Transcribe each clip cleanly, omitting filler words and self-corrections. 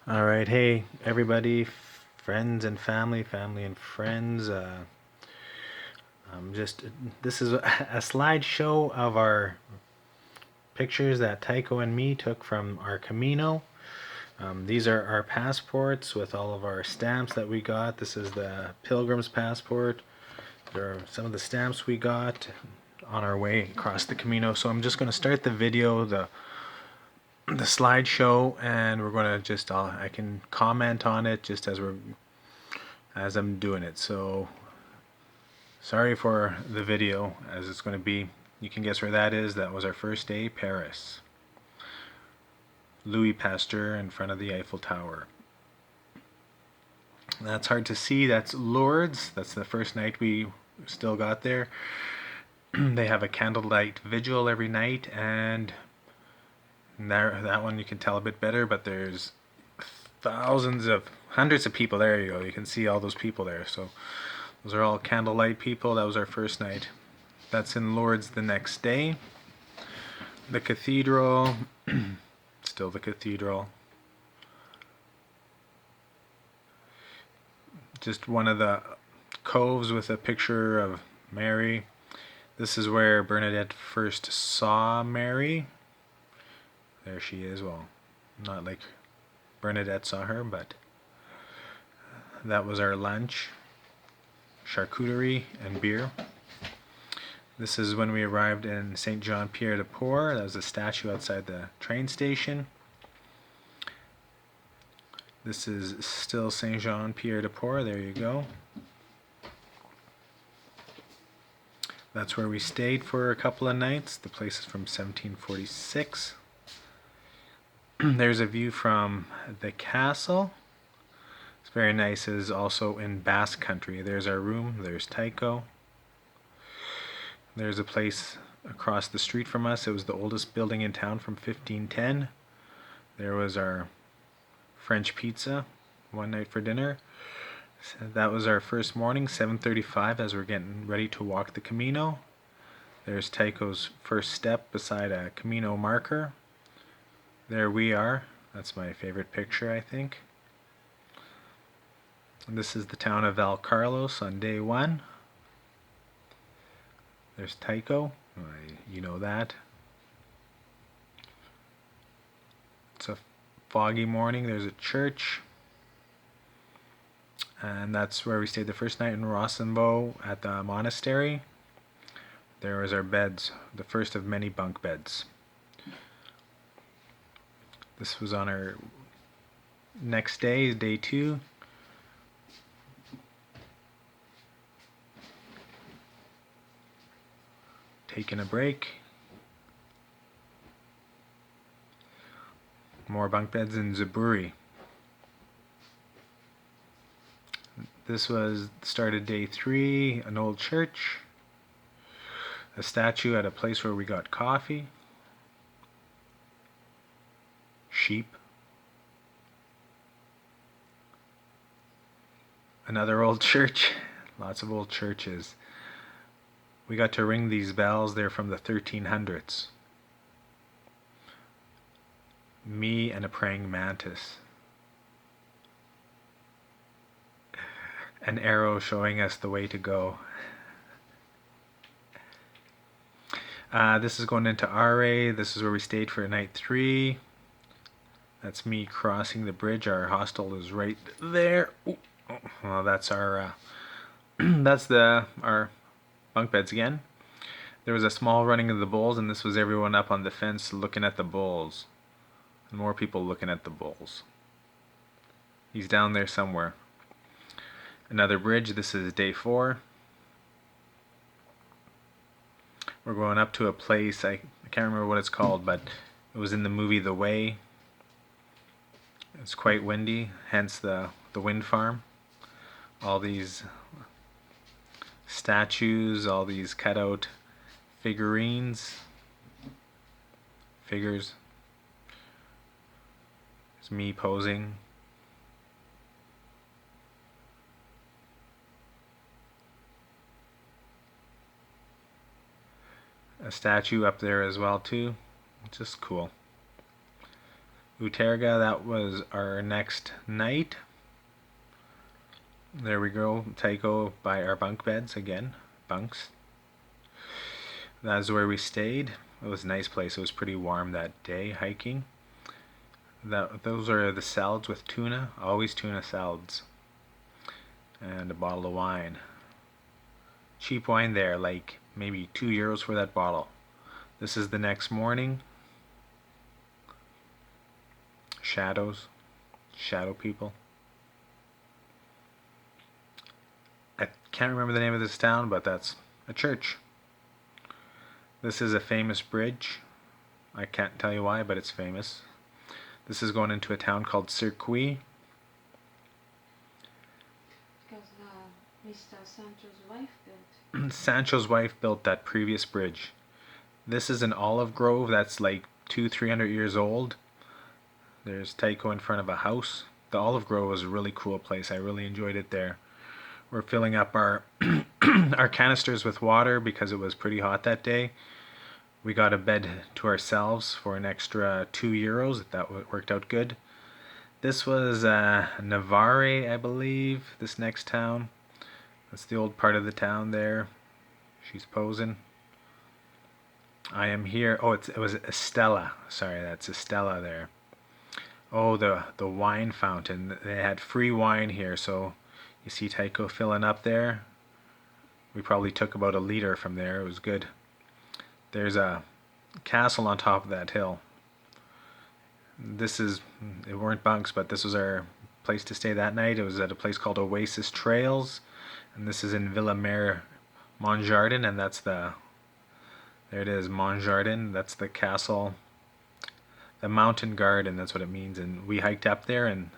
All right, hey everybody, friends and family and friends. Just this is a slideshow of our pictures that Tycho and me took from our Camino. These are our passports with all of our stamps that we got. This is the Pilgrim's passport. There are some of the stamps we got on our way across the Camino. So I'm just going to start the video, the slideshow, and we're going to just I can comment on it just as I'm doing it. So sorry for the video as it's going to be. You can guess where that is. That was our first day, Paris. Louis Pasteur in front of the Eiffel Tower. That's hard to see. That's Lourdes. That's the first night we still got there. They have a candlelight vigil every night, and that one you can tell a bit better, but there's hundreds of people. There you go. You can see all those people there. So those are all candlelight people. That was our first night. That's in Lourdes the next day. The cathedral, still the cathedral. Just one of the coves with a picture of Mary. This is where Bernadette first saw Mary. There she is. Well, not like Bernadette saw her, but that was our lunch. Charcuterie and beer. This is when we arrived in Saint Jean Pierre de Port. That was a statue outside the train station. This is still Saint Jean Pierre de Port. There you go. That's where we stayed for a couple of nights. The place is from 1746. There's a view from the castle. It's very nice. It is also in Basque Country. There's our room. There's Tycho. There's a place across the street from us. It was the oldest building in town from 1510. There was our French pizza one night for dinner. So that was our first morning, 7:35, as we're getting ready to walk the Camino. There's Tycho's first step beside a Camino marker. There we are. That's my favorite picture, I think. And this is the town of Valcarlos on day one. There's Tycho. You know that. It's a foggy morning. There's a church. And that's where we stayed the first night in Rossenbo at the monastery. There was our beds, the first of many bunk beds. This was on our next day, day 2. Taking a break. More bunk beds in Zaburi. This was started day 3, an old church, a statue at a place where we got coffee, sheep, another old church, lots of old churches. We got to ring these bells. They're from the 1300s. Me and a praying mantis. An arrow showing us the way to go. This is going into RA. This is where we stayed for night 3. That's me crossing the bridge. Our hostel is right there. Ooh. Well, that's our our bunk beds again. There was a small running of the bulls, and this was everyone up on the fence looking at the bulls. And more people looking at the bulls. He's down there somewhere. Another bridge. This is day 4. We're going up to a place, I can't remember what it's called, but it was in the movie The Way. It's quite windy, hence the wind farm. All these statues, all these cutout figures. It's me posing. A statue up there as well too. Just cool. Uterga, that was our next night. There we go, Taiko by our bunk beds again, bunks. That's where we stayed. It was a nice place. It was pretty warm that day hiking. Those are the salads with tuna. Always tuna salads. And a bottle of wine. Cheap wine there, like maybe €2 for that bottle. This is the next morning. Shadows. Shadow people. I can't remember the name of this town, but that's a church. This is a famous bridge. I can't tell you why, but it's famous. This is going into a town called Circuit. Because Mr. Sancho's wife built. Sancho's wife built that previous bridge. This is an olive grove that's like 200-300 years old. There's Taiko in front of a house. The olive grove was a really cool place. I really enjoyed it there. We're filling up our our canisters with water because it was pretty hot that day. We got a bed to ourselves for an extra €2. That worked out good. This was Navarre, I believe, this next town. That's the old part of the town there. She's posing. I am here. Oh, it was Estella. Sorry, that's Estella there. Oh, the wine fountain. They had free wine here, so you see Taiko filling up there. We probably took about a liter from there. It was good. There's a castle on top of that hill. It weren't bunks, but this was our place to stay that night. It was at a place called Oasis Trails, and this is in Villamere Montjardin, and there it is, Montjardin. That's the castle, the mountain garden, that's what it means. And we hiked up there, and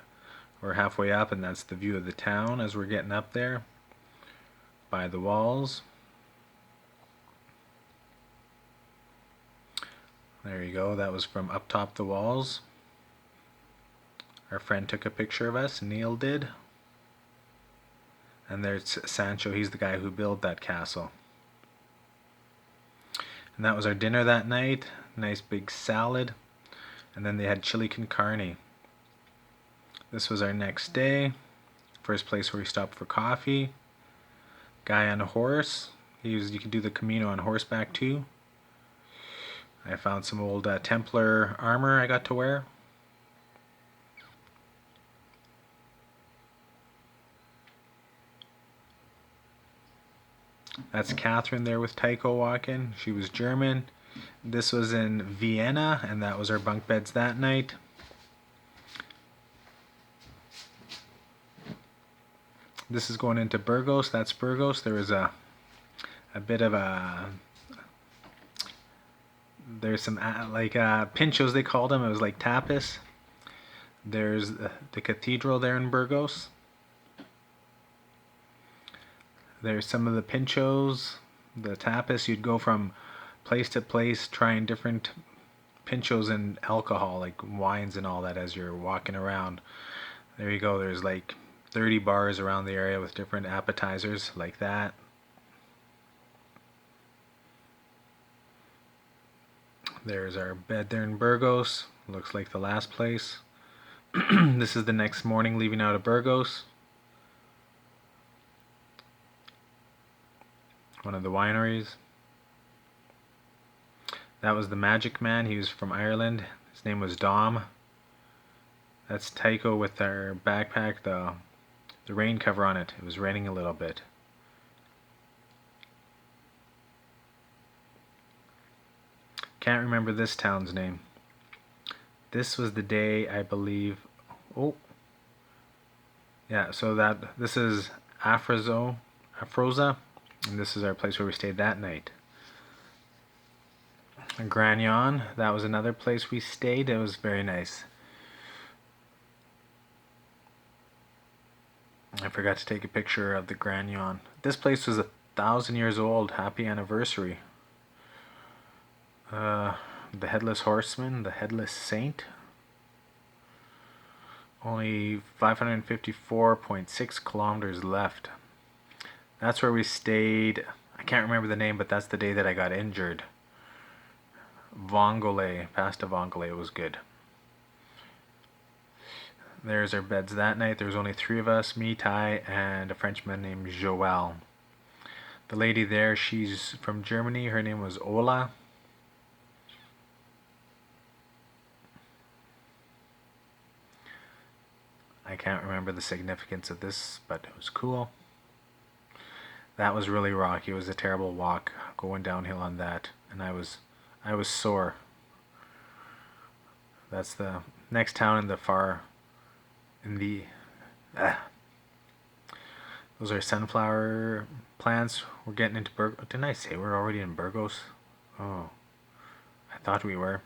we're halfway up, and that's the view of the town as we're getting up there by the walls. There you go, that was from up top the walls. Our friend took a picture of us, Neil did. And there's Sancho, he's the guy who built that castle. And that was our dinner that night, nice big salad. And then they had chili con carne. This was our next day, first place where we stopped for coffee. Guy on a horse, you could do the Camino on horseback too. I found some old Templar armor I got to wear. That's Catherine there with Taiko walking. She was German. This was in Vienna, and that was our bunk beds that night. This is going into Burgos. That's Burgos. There was a bit of a... There's some pinchos they called them. It was like tapas. There's the cathedral there in Burgos. There's some of the pinchos, the tapas. You'd go from place to place trying different pinchos and alcohol, like wines and all that, as you're walking around. There you go. There's like 30 bars around the area with different appetizers like that. There's our bed there in Burgos. Looks like the last place. This is the next morning leaving out of Burgos. One of the wineries. That was the Magic Man. He was from Ireland. His name was Dom. That's Taiko with our backpack, the rain cover on it. It was raining a little bit. Can't remember this town's name. This was the day, I believe. Oh, yeah. So this is Afroza, and this is our place where we stayed that night. Gragnon, that was another place we stayed. It was very nice. I forgot to take a picture of the Gragnon. This place was 1,000 years old. Happy anniversary. The Headless Horseman, the Headless Saint. Only 554.6 kilometers left. That's where we stayed. I can't remember the name, but that's the day that I got injured. Vongole, past Vongole, was good. there's our beds that night. There was only 3 of us, me, Ty, and a Frenchman named Joelle. The lady there, she's from Germany. Her name was Ola. I can't remember the significance of this, but it was cool. That was really rocky. It was a terrible walk going downhill on that, and I was sore. That's the next town in the those are sunflower plants. We're getting into Burgos. Didn't I say we're already in Burgos? Oh, I thought we were.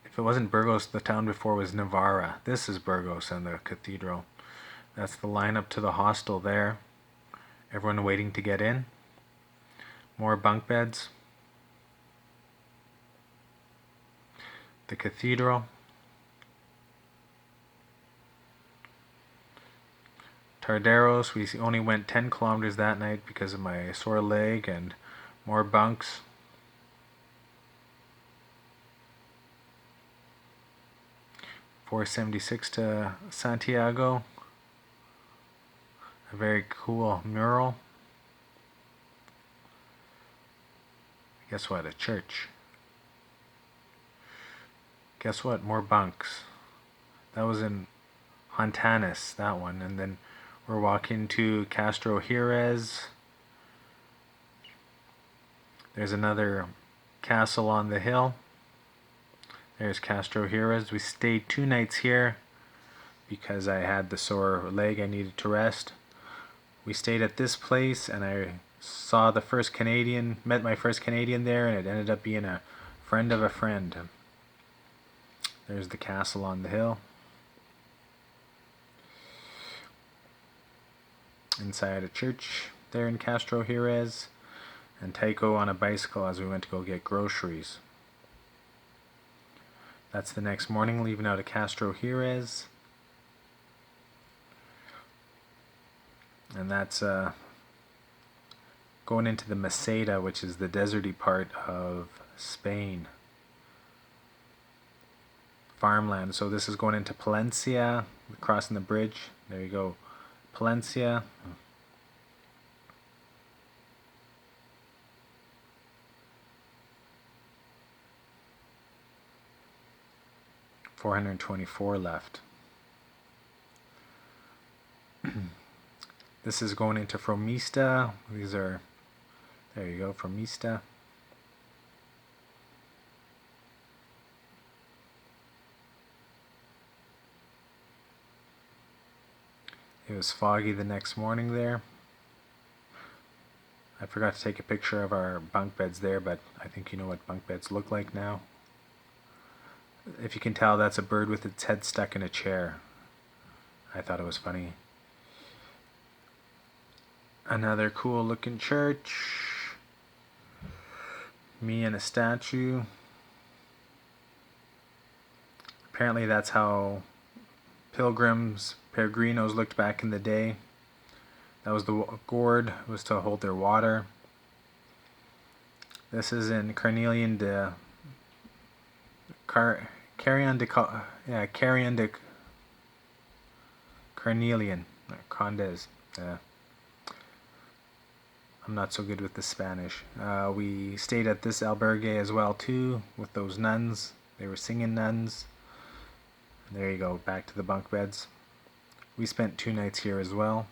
If it wasn't Burgos, the town before was Navarra. This is Burgos and the cathedral. That's the line up to the hostel there. Everyone waiting to get in. More bunk beds. The cathedral. Tarderos, we only went 10 kilometers that night because of my sore leg, and more bunks. $4.76 to Santiago. A very cool mural. Guess what? A church. Guess what? More bunks. That was in Hontanes, that one. And then we're walking to Castro Jerez. There's another castle on the hill. There's Castro Jerez. We stayed 2 nights here because I had the sore leg. I needed to rest. We stayed at this place, and I saw the first Canadian, met my first Canadian there, and it ended up being a friend of a friend. There's the castle on the hill. Inside a church there in Castro Jerez, and Taiko on a bicycle as we went to go get groceries. That's the next morning, leaving out of Castro Jerez. And that's going into the Meseta, which is the deserty part of Spain. Farmland. So this is going into Palencia, crossing the bridge. There you go. Palencia. $424 left. This is going into Fromista. These are, there you go, Fromista. It was foggy the next morning there. I forgot to take a picture of our bunk beds there, but I think you know what bunk beds look like now. If you can tell, that's a bird with its head stuck in a chair. I thought it was funny. Another cool looking church. Me and a statue. Apparently that's how peregrinos looked back in the day. That was the gourd, was to hold their water. This is in Carnelian de Carrion de Carnelian, Condes. I'm not so good with the Spanish. We stayed at this albergue as well too, with those nuns. They were singing nuns. There you go, back to the bunk beds. We spent 2 nights here as well.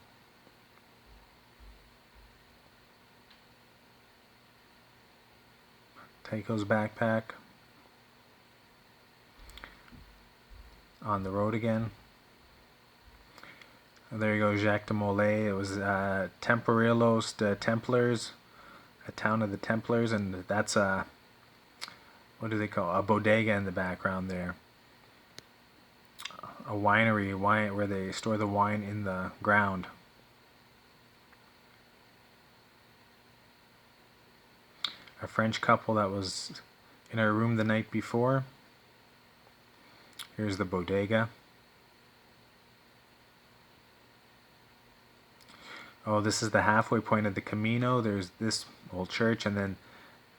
Taiko's backpack. On the road again. There you go, Jacques de Molay. It was Temporillos de Templars, a town of the Templars, and that's a, what do they call, a bodega in the background there. A winery, where they store the wine in the ground. A French couple that was in our room the night before. Here's the bodega. Oh, this is the halfway point of the Camino. There's this old church, and then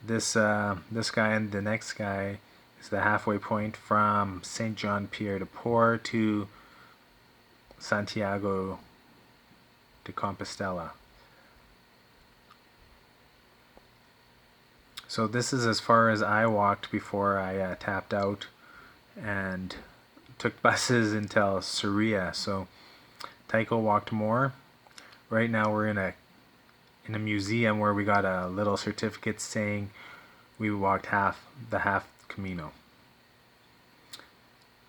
this guy and the next guy It's the halfway point from Saint John Pierre de Port to Santiago de Compostela. So this is as far as I walked before I tapped out and took buses until Surya. So Tycho walked more. Right now we're in a museum where we got a little certificate saying we walked the half Camino.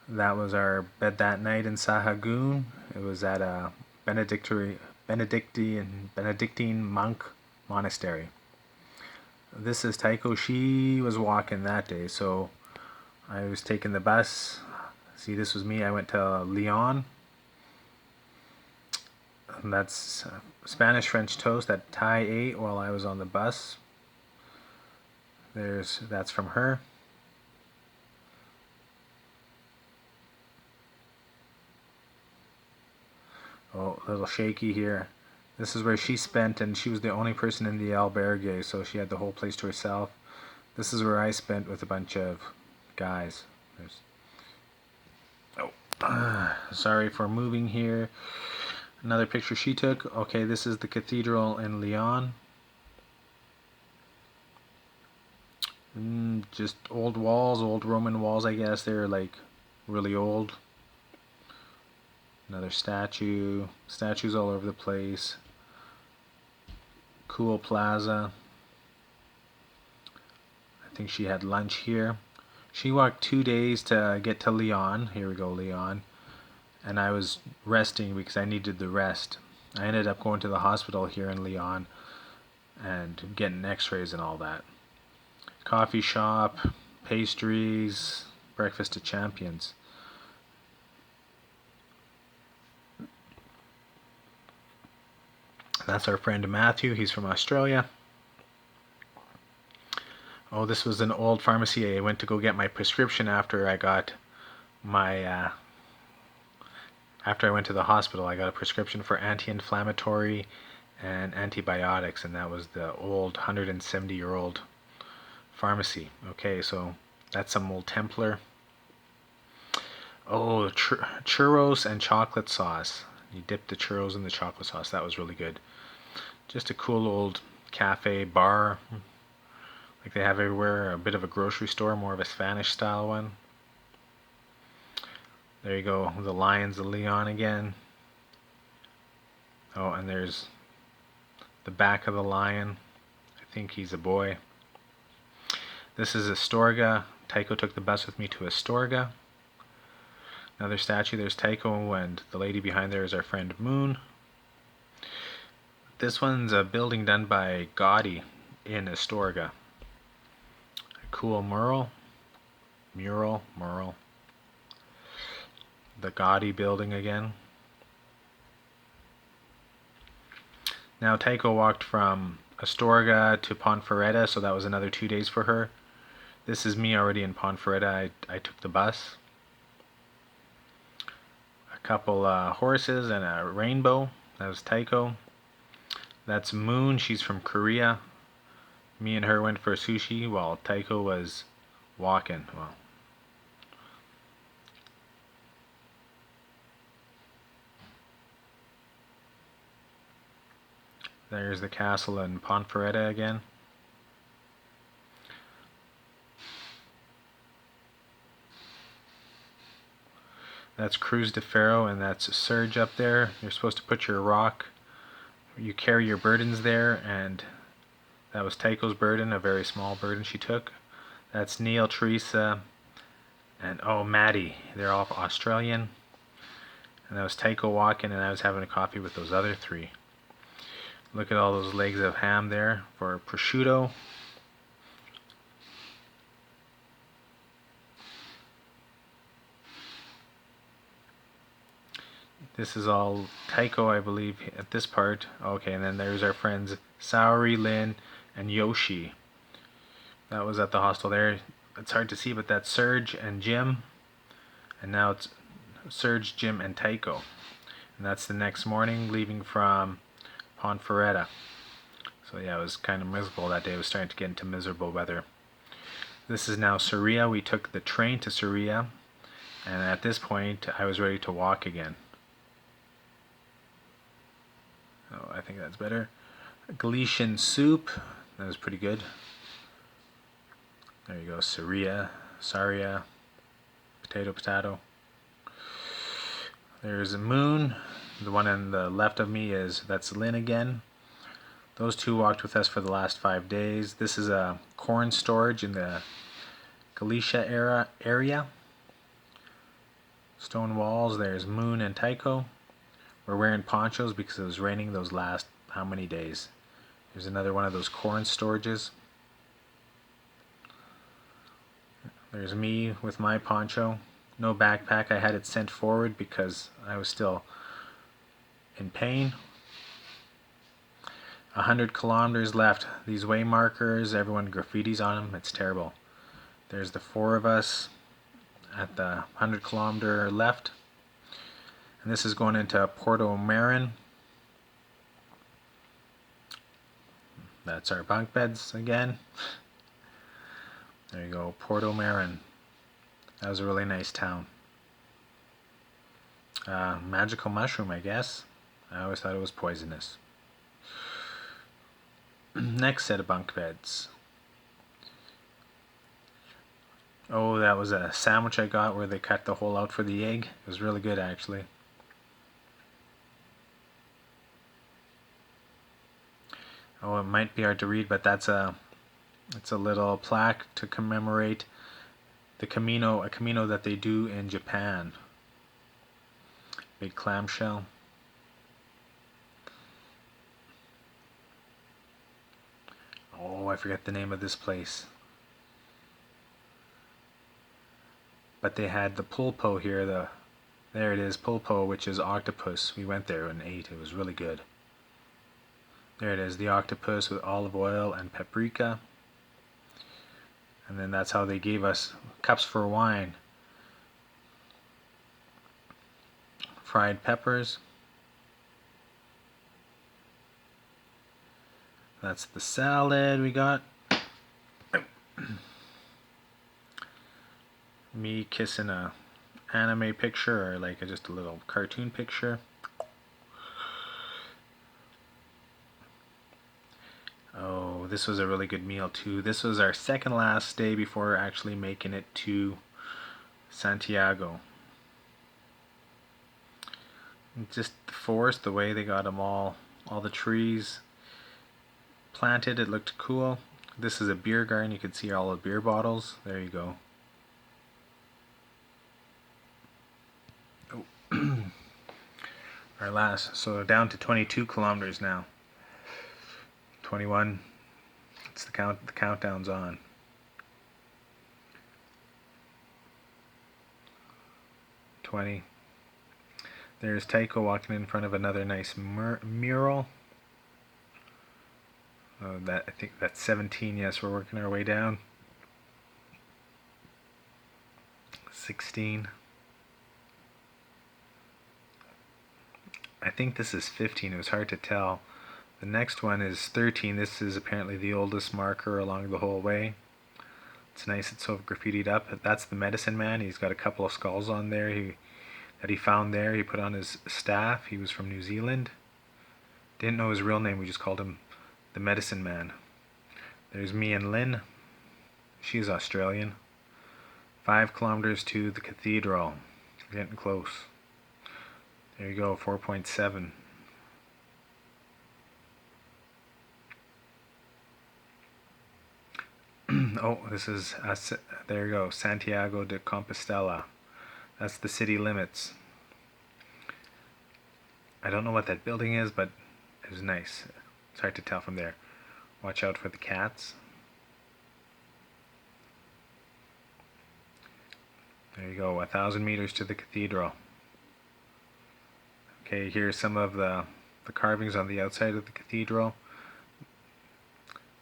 That was our bed that night in Sahagun. It was at a Benedictine monk monastery. This is Tycho. She was walking that day, so I was taking the bus. See, this was me. I went to Lyon. And that's Spanish French toast that Ty ate while I was on the bus. That's from her. Oh, a little shaky here. This is where she spent, and she was the only person in the albergue, so she had the whole place to herself. This is where I spent with a bunch of guys. Sorry for moving here. Another picture she took. Okay, this is the cathedral in Lyon. Just old walls, old Roman walls, I guess. They're like really old. Another statue. Statues all over the place. Cool plaza. I think she had lunch here. She walked 2 days to get to Lyon. Here we go, Lyon. And I was resting because I needed the rest. I ended up going to the hospital here in Lyon and getting x-rays and all that. Coffee shop, pastries, breakfast of champions. That's our friend Matthew. He's from Australia. Oh, this was an old pharmacy. I went to go get my prescription after I got my after I went to the hospital. I got a prescription for anti-inflammatory and antibiotics, and that was the old 170-year-old pharmacy. Okay, so that's some old Templar. Oh, churros and chocolate sauce. You dip the churros in the chocolate sauce. That was really good. Just a cool old cafe bar like they have everywhere. A bit of a grocery store, more of a Spanish style one. There you go, the Lions of Lyon again. Oh, and there's the back of the lion. I think he's a boy. This is Astorga. Tycho took the bus with me to Astorga. Another statue. There's Tycho, and the lady behind there is our friend Moon. This one's a building done by Gaudi in Astorga. A cool mural. The Gaudi building again. Now Tycho walked from Astorga to Ponferrada, so that was another 2 days for her. This is me already in Ponferrada. I took the bus. A couple horses and a rainbow. That was Tycho. That's Moon. She's from Korea. Me and her went for sushi while Tycho was walking. Well, there's the castle in Ponferrada again. That's Cruz de Ferro, and that's Surge up there. You're supposed to put your rock, you carry your burdens there, and that was Tycho's burden, a very small burden she took. That's Neil, Teresa, and Maddie. They're all Australian. And that was Tycho walking, and I was having a coffee with those other three. Look at all those legs of ham there for prosciutto. This is all Tycho, I believe, at this part. Okay, and then there's our friends Saori, Lin, and Yoshi. That was at the hostel there. It's hard to see, but that's Serge and Jim. And now it's Serge, Jim, and Tycho. And that's the next morning, leaving from Ponferrada. So yeah, it was kind of miserable that day. It was starting to get into miserable weather. This is now Soria. We took the train to Soria, and at this point I was ready to walk again. Oh, I think that's better. Galician soup. That was pretty good. There you go. Soria, Saria, potato. There's a moon. The one on the left of me that's Lynn again. Those two walked with us for the last 5 days. This is a corn storage in the Galicia area. Stone walls. There's Moon and Tycho. We're wearing ponchos because it was raining those last how many days. Here's another one of those corn storages. There's me with my poncho. No backpack. I had it sent forward because I was still in pain. 100 kilometers left. These way markers, everyone graffitis on them. It's terrible. There's the 4 of us at the 100-kilometer left. And this is going into Porto Marin. That's our bunk beds again. There you go, Porto Marin. That was a really nice town. Magical mushroom, I guess. I always thought it was poisonous. Next set of bunk beds. Oh, that was a sandwich I got where they cut the hole out for the egg. It was really good, actually. Oh, it might be hard to read, but it's a little plaque to commemorate the Camino, a Camino that they do in Japan. Big clamshell. Oh, I forget the name of this place. But they had the pulpo here. There it is, pulpo, which is octopus. We went there and ate. It was really good. There it is, the octopus with olive oil and paprika. And then that's how they gave us cups for wine. Fried peppers. That's the salad we got. Me kissing a anime picture, or like just a little cartoon picture. Oh, this was a really good meal too. This was our second last day before actually making it to Santiago. Just the forest, the way they got them all the trees planted, it looked cool. This is a beer garden. You can see all the beer bottles. There you go. Oh. Our last, so down to 22 kilometers now. 21. It's the countdown's on. 20. There's Tycho walking in front of another nice mural. I think that's 17. Yes, we're working our way down. 16. I think this is 15. It was hard to tell. The next one is 13. This is apparently the oldest marker along the whole way. It's nice. It's so graffitied up. That's the medicine man. He's got a couple of skulls on there that he found there. He put on his staff. He was from New Zealand. Didn't know his real name. We just called him the medicine man. There's me and Lynn. She's Australian. 5 kilometers to the cathedral. Getting close. There you go, 4.7. Oh, this is, there you go, Santiago de Compostela. That's the city limits. I don't know what that building is, but it was nice. It's hard to tell from there. Watch out for the cats. There you go, 1,000 meters to the cathedral. Okay, here's some of the carvings on the outside of the cathedral.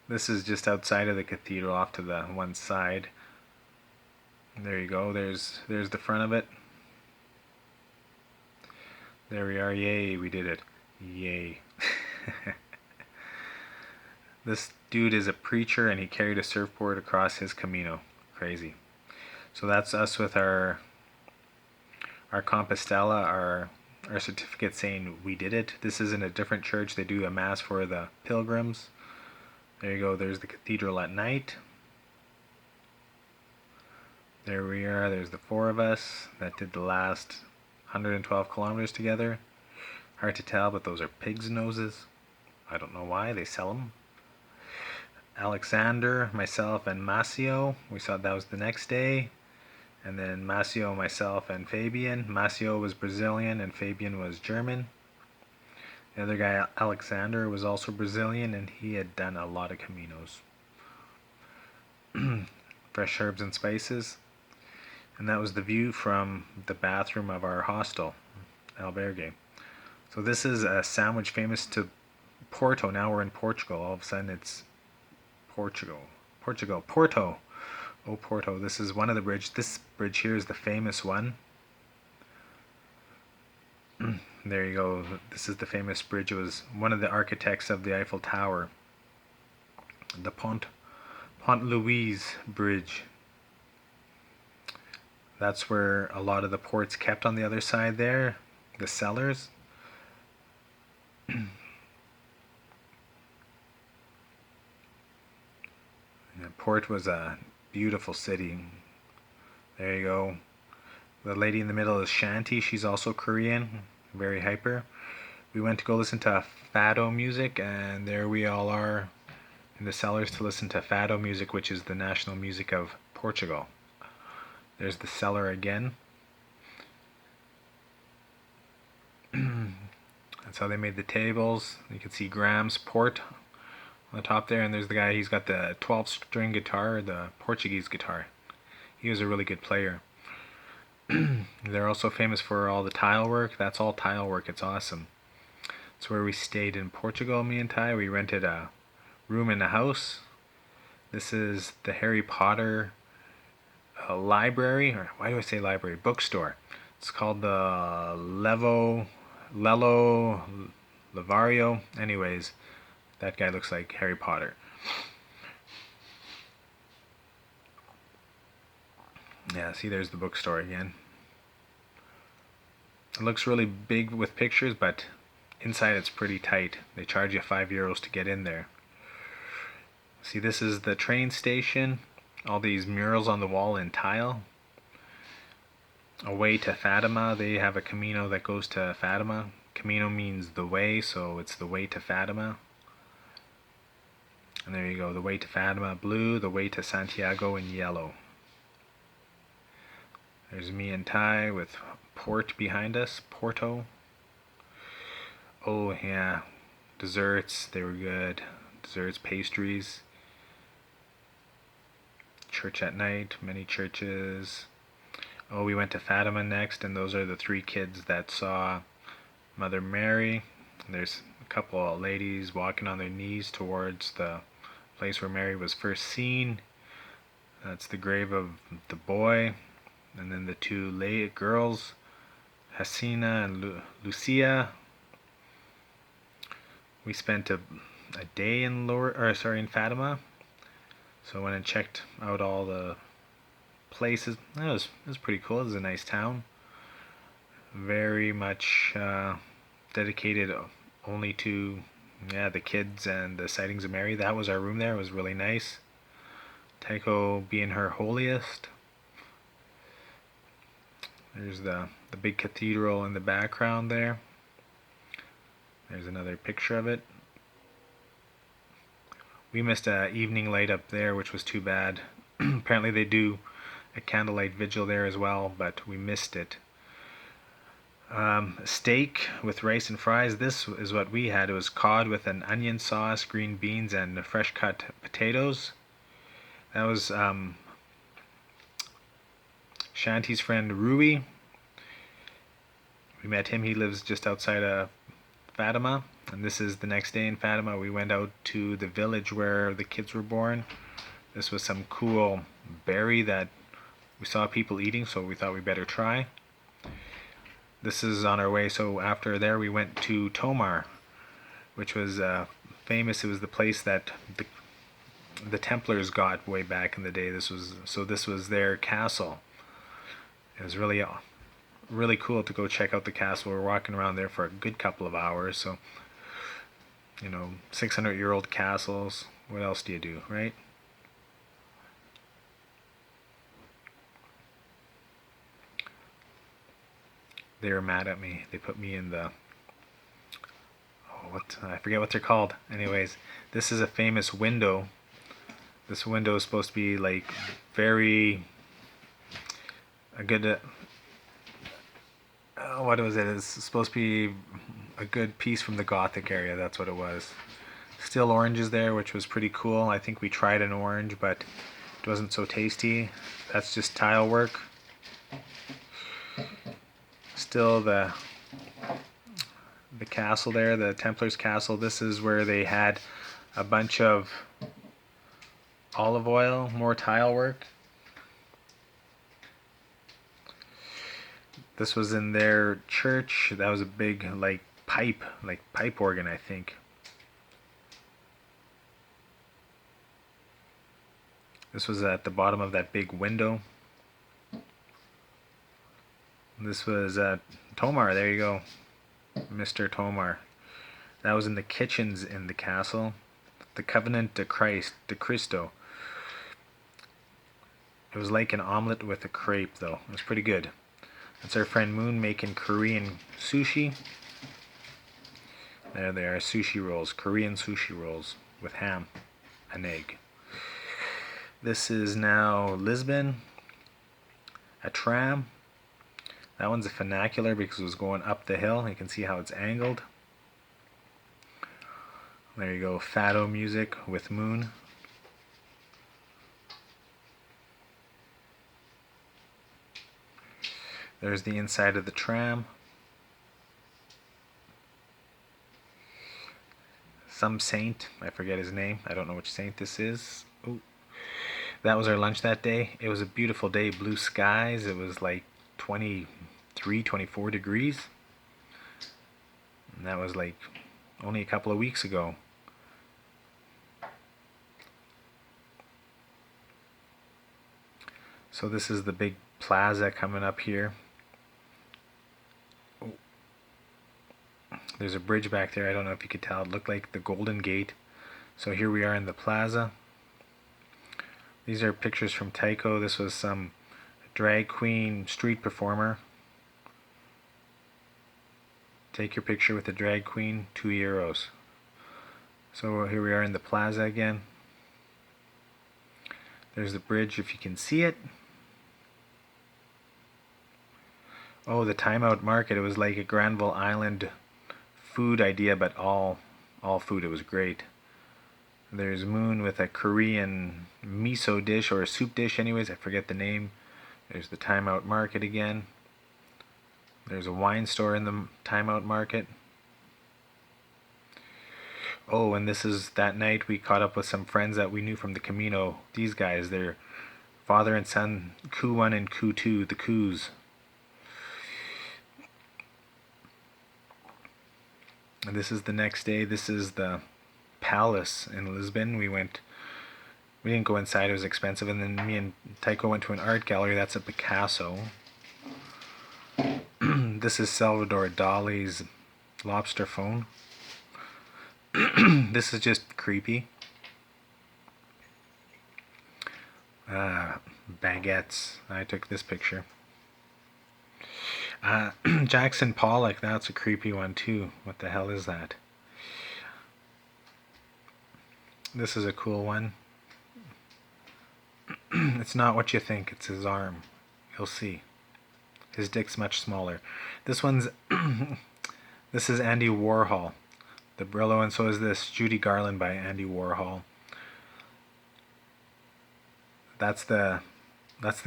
This is just outside of the cathedral, off to the one side. There you go, there's the front of it. There we are, yay, we did it. Yay. This dude is a preacher and he carried a surfboard across his Camino. Crazy. So that's us with our Compostela, our certificate saying we did it. This is in a different church. They do a mass for the pilgrims. There you go. There's the cathedral at night. There we are. There's the four of us that did the last 112 kilometers together. Hard to tell, but those are pig's noses. I don't know why. They sell them. Alexander, myself, and Masio. We saw that was the next day. And then Masio, myself, and Fabian. Masio was Brazilian and Fabian was German. The other guy, Alexander, was also Brazilian and he had done a lot of Caminos. Fresh herbs and spices. And that was the view from the bathroom of our hostel, albergue. So this is a sandwich famous to Porto. Now we're in Portugal. All of a sudden it's Portugal. Porto. Oh, Porto. This is one of the bridges. This bridge here is the famous one. There you go. This is the famous bridge. It was one of the architects of the Eiffel Tower. The Pont Louise Bridge. That's where a lot of the port's kept on the other side there. The cellars. Port was a beautiful city. There you go. The lady in the middle is Shanti. She's also Korean. Very hyper. We went to go listen to fado music, and there we all are in the cellars to listen to fado music, which is the national music of Portugal. There's the cellar again. That's how they made the tables. You can see Graham's port on the top there, and there's the guy, he's got the 12-string guitar, the Portuguese guitar. He was a really good player. They're also famous for all the tile work. That's all tile work. It's awesome. It's where we stayed in Portugal, me and Ty. We rented a room in a house. This is the Harry Potter library, or why do I say library? Bookstore. It's called the Lello Lavario. Anyways, that guy looks like Harry Potter. Yeah, see, there's the bookstore again. It looks really big with pictures, but inside it's pretty tight. They charge you €5 to get in there. See, this is the train station. All these murals on the wall in tile. Away to Fatima. They have a Camino that goes to Fatima. Camino means the way, so it's the way to Fatima. And there you go, the way to Fatima blue, the way to Santiago in yellow. There's me and Ty with Port behind us, Porto. Oh yeah, desserts, they were good. Desserts, pastries. Church at night, many churches. Oh, we went to Fatima next, and those are the three kids that saw Mother Mary. There's a couple of ladies walking on their knees towards the place where Mary was first seen. That's the grave of the boy. And then the two girls, Hasina and Lucia. We spent a day in in Fatima. So I went and checked out all the places. It was pretty cool. It was a nice town. Very much dedicated only to the kids and the sightings of Mary. That was our room there. It was really nice. Taiko being her holiest. There's the big cathedral in the background there. There's another picture of it. We missed an evening light up there, which was too bad. Apparently they do a candlelight vigil there as well, but we missed it. Steak with rice and fries. This is what we had. It was cod with an onion sauce, green beans, and fresh cut potatoes. That was Shanti's friend Rui. We met him. He lives just outside of Fatima. And this is the next day in Fatima. We went out to the village where the kids were born. This was some cool berry that we saw people eating, so we thought we better try. This is on our way. So after there we went to Tomar, which was famous. It was the place that the Templars got way back in the day. This was their castle. It was really cool to go check out the castle. We were walking around there for a good couple of hours. So, 600-year-old castles. What else do you do, right? They were mad at me. They put me in the I forget what they're called. Anyways, this is a famous window. This window is supposed to be like very a good what was it? It's supposed to be a good piece from the Gothic area. That's what it was. Still oranges there, which was pretty cool. I think we tried an orange, but it wasn't so tasty. That's just tile work. Still the castle there, the Templars castle. This is where they had a bunch of olive oil, more tile work. This was in their church. That was a big pipe organ, I think. This was at the bottom of that big window. This was Tomar, there you go. Mr. Tomar. That was in the kitchens in the castle. The Covenant de Cristo. It was like an omelet with a crepe, though. It was pretty good. That's our friend Moon making Korean sushi. There they are, sushi rolls. Korean sushi rolls with ham and egg. This is now Lisbon. A tram. That one's a funicular because it was going up the hill. You can see how it's angled. There you go, Fado music with Moon. There's the inside of the tram. Some saint, I forget his name. I don't know which saint this is. Ooh. That was our lunch that day. It was a beautiful day, blue skies. It was like 23, 24 degrees. And that was like only a couple of weeks ago. So this is the big plaza coming up here. There's a bridge back there. I don't know if you could tell. It looked like the Golden Gate. So here we are in the plaza. These are pictures from Tycho. This was some drag queen street performer. Take your picture with a drag queen, €2. So here we are in the plaza again. There's the bridge if you can see it. Oh, the Timeout Market. It was like a Granville Island food idea, but all food. It was great. There's Moon with a Korean miso dish, or a soup dish anyways. I forget the name. There's the Timeout Market again. There's a wine store in the Timeout Market. Oh, and this is that night we caught up with some friends that we knew from the Camino. These guys, they're father and son, Coup 1 and Coup 2, the Coups. And this is the next day. This is the palace in Lisbon. We didn't go inside, it was expensive, and then me and Tycho went to an art gallery. That's a Picasso. This is Salvador Dali's lobster phone. This is just creepy. Baguettes. I took this picture. Jackson Pollock, that's a creepy one too. What the hell is that? This is a cool one. It's not what you think, it's his arm. You'll see. His dick's much smaller. This one's this is Andy Warhol. The Brillo, and so is this Judy Garland by Andy Warhol. That's the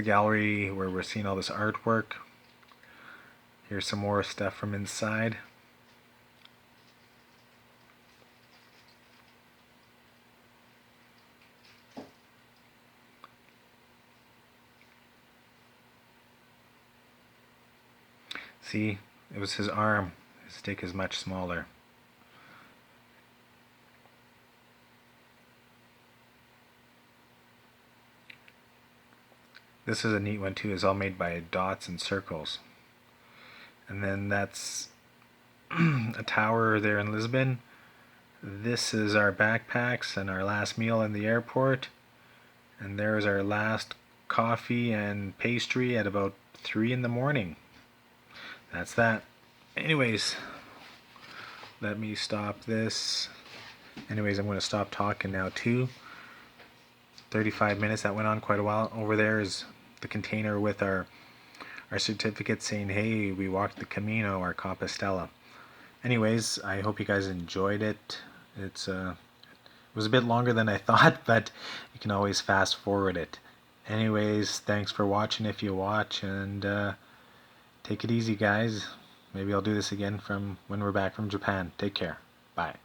gallery where we're seeing all this artwork. Here's some more stuff from inside. See, it was his arm. His dick is much smaller. This is a neat one too. It's all made by dots and circles. And then that's a tower there in Lisbon. This is our backpacks and our last meal in the airport. And there's our last coffee and pastry at about 3 in the morning. That's that. Anyways, let me stop this. Anyways, I'm going to stop talking now too. 35 minutes, that went on quite a while. Over there is the container with our certificate saying, hey, we walked the Camino, our Compostela. Anyways, I hope you guys enjoyed it. It was a bit longer than I thought, but you can always fast forward it. Anyways, thanks for watching if you watch, and take it easy, guys. Maybe I'll do this again from when we're back from Japan. Take care. Bye.